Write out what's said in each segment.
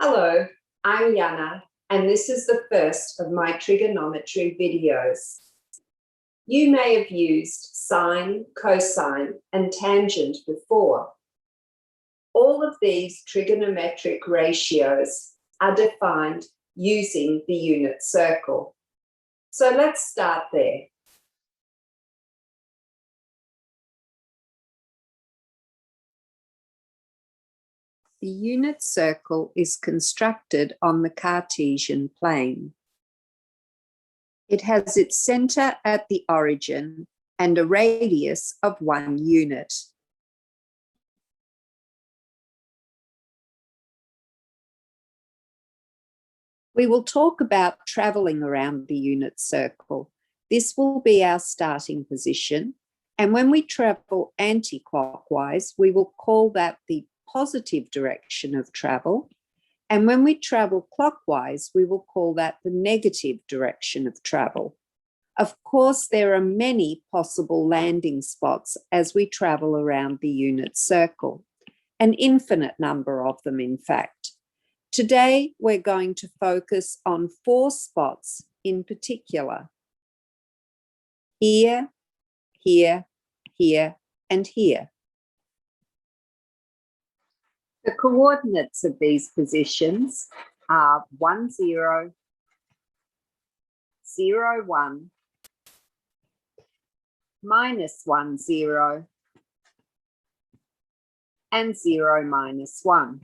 Hello, I'm Jana, and this is the first of my trigonometry videos. You may have used sine, cosine, and tangent before. All of these trigonometric ratios are defined using the unit circle. So let's start there. The unit circle is constructed on the Cartesian plane. It has its center at the origin and a radius of 1 unit. We will talk about traveling around the unit circle. This will be our starting position, and when we travel anti-clockwise, we will call that the positive direction of travel, and when we travel clockwise, we will call that the negative direction of travel. Of course, there are many possible landing spots as we travel around the unit circle, an infinite number of them, in fact. Today, we're going to focus on 4 spots in particular: here, here, here, and here. The coordinates of these positions are 1, 0, 0, 1, minus 1, 0, and 0, minus 1.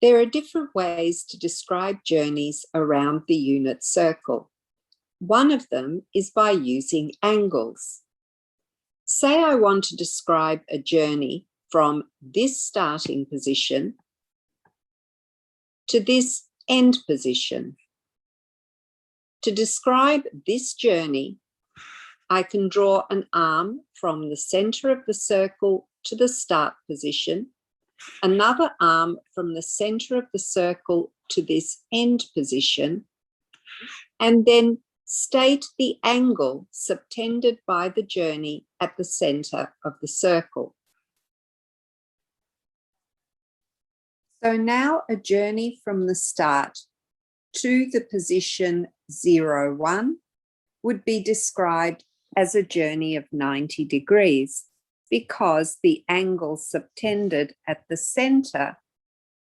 There are different ways to describe journeys around the unit circle. One of them is by using angles. Say I want to describe a journey from this starting position to this end position. To describe this journey, I can draw an arm from the center of the circle to the start position, another arm from the center of the circle to this end position, and then state the angle subtended by the journey at the center of the circle. So now a journey from the start to the position 0, 1 would be described as a journey of 90 degrees because the angle subtended at the center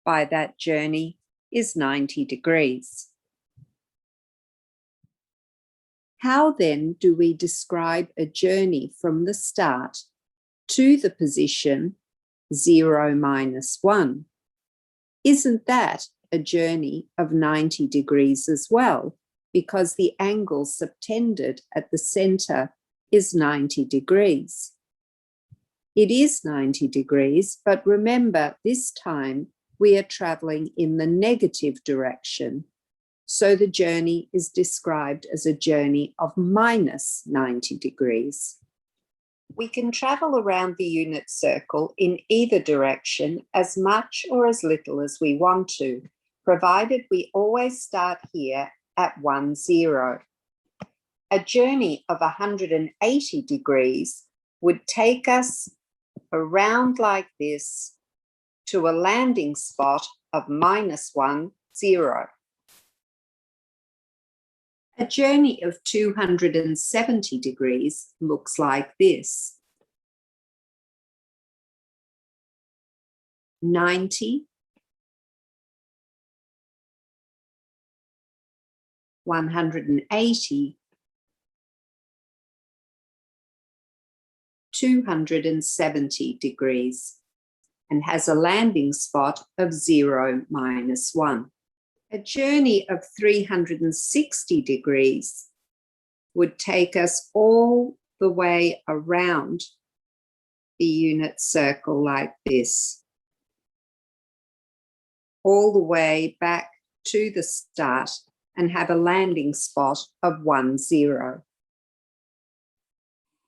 by that journey is 90 degrees. How then do we describe a journey from the start to the position 0, minus 1? Isn't that a journey of 90 degrees as well, because the angle subtended at the center is 90 degrees? It is 90 degrees, but remember, this time we are traveling in the negative direction. So the journey is described as a journey of minus 90 degrees. We can travel around the unit circle in either direction as much or as little as we want to, provided we always start here at 1, 0. A journey of 180 degrees would take us around like this to a landing spot of minus 1, 0. A journey of 270 degrees looks like this: 90, 180, 270 degrees, and has a landing spot of 0, minus 1. A journey of 360 degrees would take us all the way around the unit circle like this, all the way back to the start, and have a landing spot of 1, 0.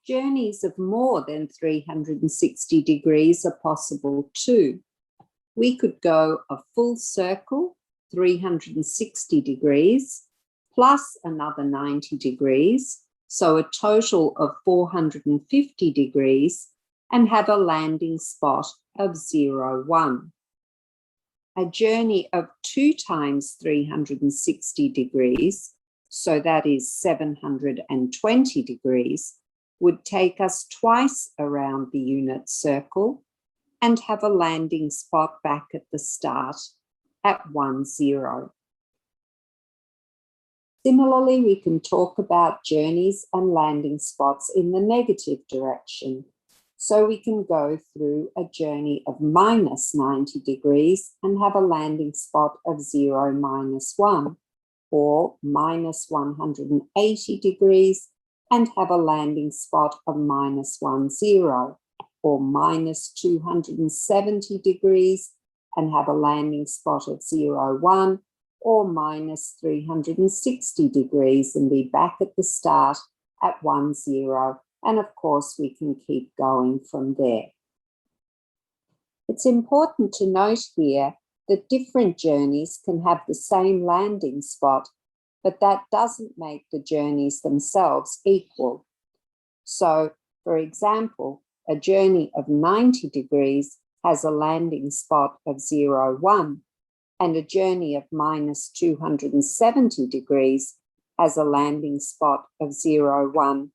Journeys of more than 360 degrees are possible too. We could go a full circle, 360 degrees, plus another 90 degrees, so a total of 450 degrees, and have a landing spot of 0, 1. A journey of 2 times 360 degrees, so that is 720 degrees, would take us twice around the unit circle and have a landing spot back at the start at 1, 0. Similarly, we can talk about journeys and landing spots in the negative direction. So we can go through a journey of minus 90 degrees and have a landing spot of 0, minus 1, or minus 180 degrees and have a landing spot of minus 1, 0, or minus 270 degrees and have a landing spot of 0, 1, or minus 360 degrees and be back at the start at 1, 0. And of course, we can keep going from there. It's important to note here that different journeys can have the same landing spot, but that doesn't make the journeys themselves equal. So, for example, a journey of 90 degrees has a landing spot of 0, 1, and a journey of minus 270 degrees has a landing spot of 0, 1.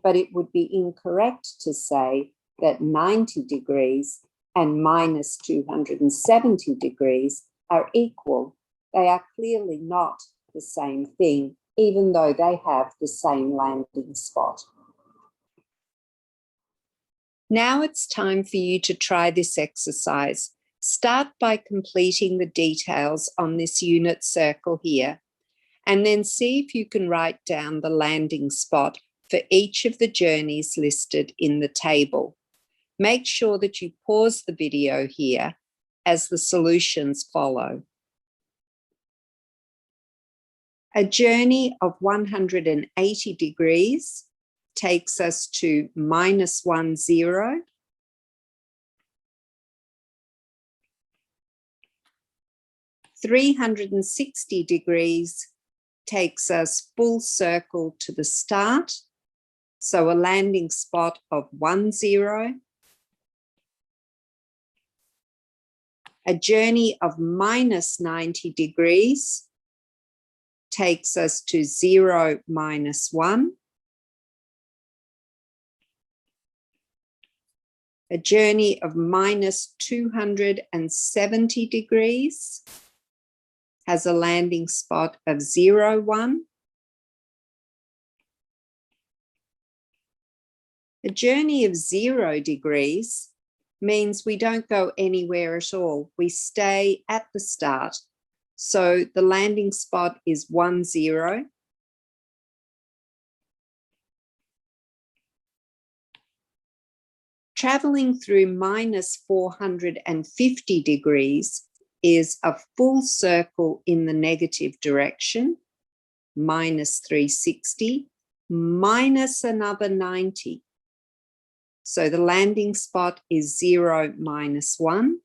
But it would be incorrect to say that 90 degrees and minus 270 degrees are equal. They are clearly not the same thing, even though they have the same landing spot. Now it's time for you to try this exercise. Start by completing the details on this unit circle here, and then see if you can write down the landing spot for each of the journeys listed in the table. Make sure that you pause the video here as the solutions follow. A journey of 180 degrees takes us to minus 1, 0. (360 degrees takes us full circle to the start, so a landing spot of 1, 0. A journey of minus 90 degrees takes us to 0, minus 1. A journey of minus 270 degrees has a landing spot of 0, 1. A journey of 0 degrees means we don't go anywhere at all. We stay at the start. So the landing spot is 1, 0. Traveling through minus 450 degrees is a full circle in the negative direction, minus 360, minus another 90. So the landing spot is 0, minus 1.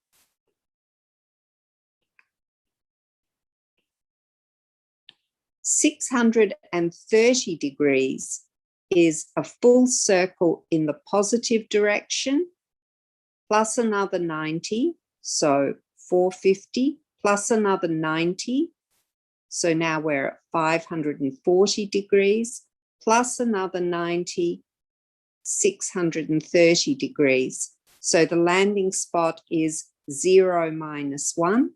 (630 degrees is a full circle in the positive direction, plus another 90, so 450, plus another 90. So now we're at 540 degrees, plus another 90, 630 degrees. So the landing spot is 0, minus 1.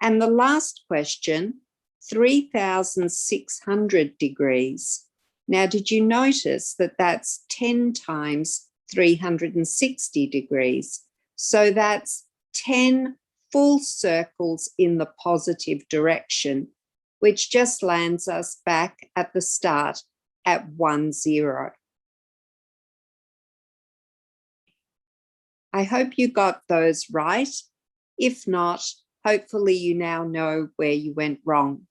And the last question, 3,600 degrees. Now, did you notice that that's 10 times 360 degrees? So that's 10 full circles in the positive direction, which just lands us back at the start at 1, 0. I hope you got those right. If not, hopefully you now know where you went wrong.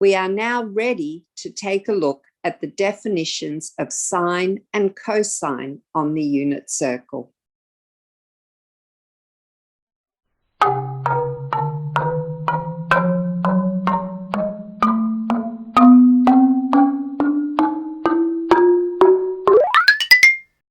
We are now ready to take a look at the definitions of sine and cosine on the unit circle.